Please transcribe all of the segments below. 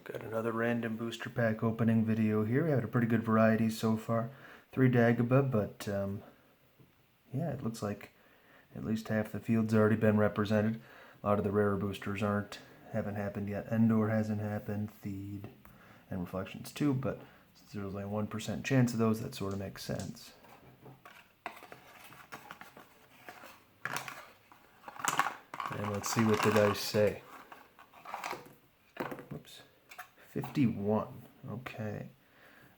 Got another random booster pack opening video here. We have a pretty good variety so far. 3 Dagobah, but yeah, it looks like at least half the field's already been represented. A lot of the rarer boosters haven't happened yet. Endor hasn't happened, Theed, and Reflections too, but since there's only a 1% chance of those, that sort of makes sense. And let's see what the dice say. Whoops. 51. Okay.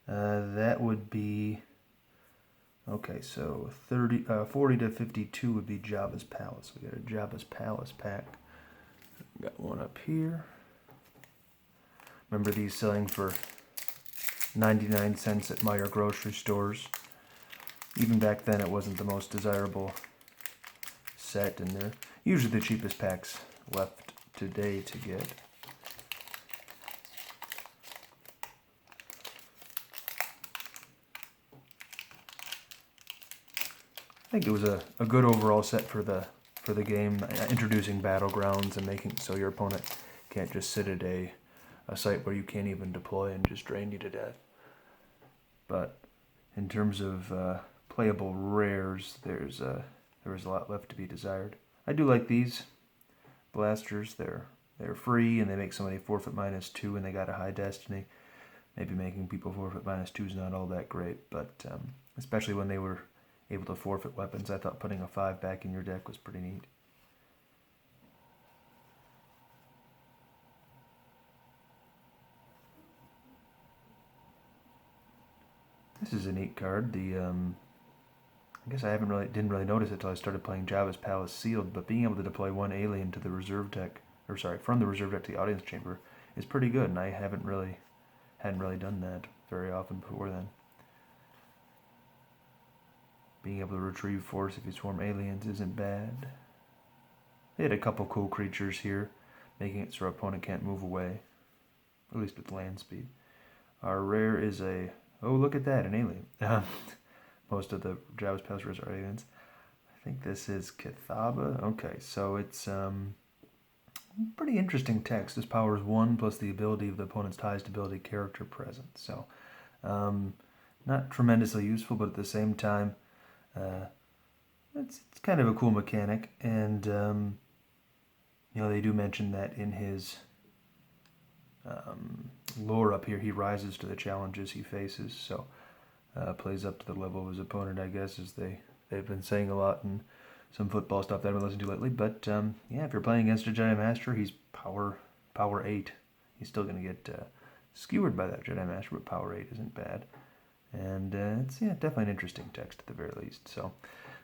That would be... Okay, so 40 to 52 would be Jabba's Palace. We got a Jabba's Palace pack. Got one up here. Remember these selling for 99 cents at Meijer grocery stores. Even back then it wasn't the most desirable set, and they're usually the cheapest packs left today to get. I think it was a good overall set for the game, introducing battlegrounds and making it so your opponent can't just sit at a site where you can't even deploy and just drain you to death. But in terms of playable rares, there was a lot left to be desired. I do like these blasters. They're free and they make somebody forfeit -2, and they got a high destiny. Maybe making people forfeit -2 is not all that great, but especially when they were able to forfeit weapons, I thought putting a 5 back in your deck was pretty neat. This is a neat card. I guess I didn't really notice it until I started playing Jabba's Palace Sealed, but being able to deploy 1 alien to the reserve deck, from the reserve deck to the audience chamber, is pretty good, and I hadn't really done that very often before then. Being able to retrieve force if you swarm aliens isn't bad. They had a couple cool creatures here, making it so our opponent can't move away, at least with land speed. Our rare is a... Oh, look at that, an alien. Most of the Jabba's Palace rares are aliens. I think this is Cathaba. Okay, so it's pretty interesting text. This power is 1 plus the ability of the opponent's highest ability character present. So, not tremendously useful, but at the same time, it's kind of a cool mechanic. And, you know, they do mention that in his lore up here, he rises to the challenges he faces. So, plays up to the level of his opponent, I guess, as they've been saying a lot in some football stuff that I've been listening to lately. But yeah, if you're playing against a Jedi Master, he's power 8. He's still going to get skewered by that Jedi Master, but power 8 isn't bad. And it's definitely an interesting text at the very least. So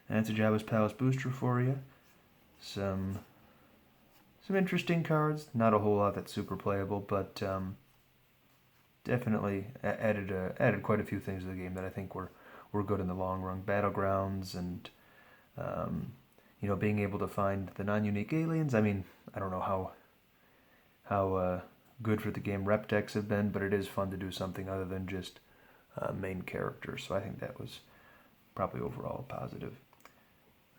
that's a Jabba's Palace booster for you. Some interesting cards. Not a whole lot that's super playable, but definitely added quite a few things to the game that I think were good in the long run. Battlegrounds and you know, being able to find the non-unique aliens. I mean, I don't know how good for the game rep decks have been, but it is fun to do something other than just main characters. So I think that was probably overall positive.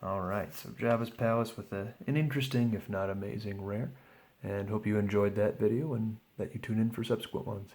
Alright, so Jabba's Palace with an interesting, if not amazing, rare. And hope you enjoyed that video and that you tune in for subsequent ones.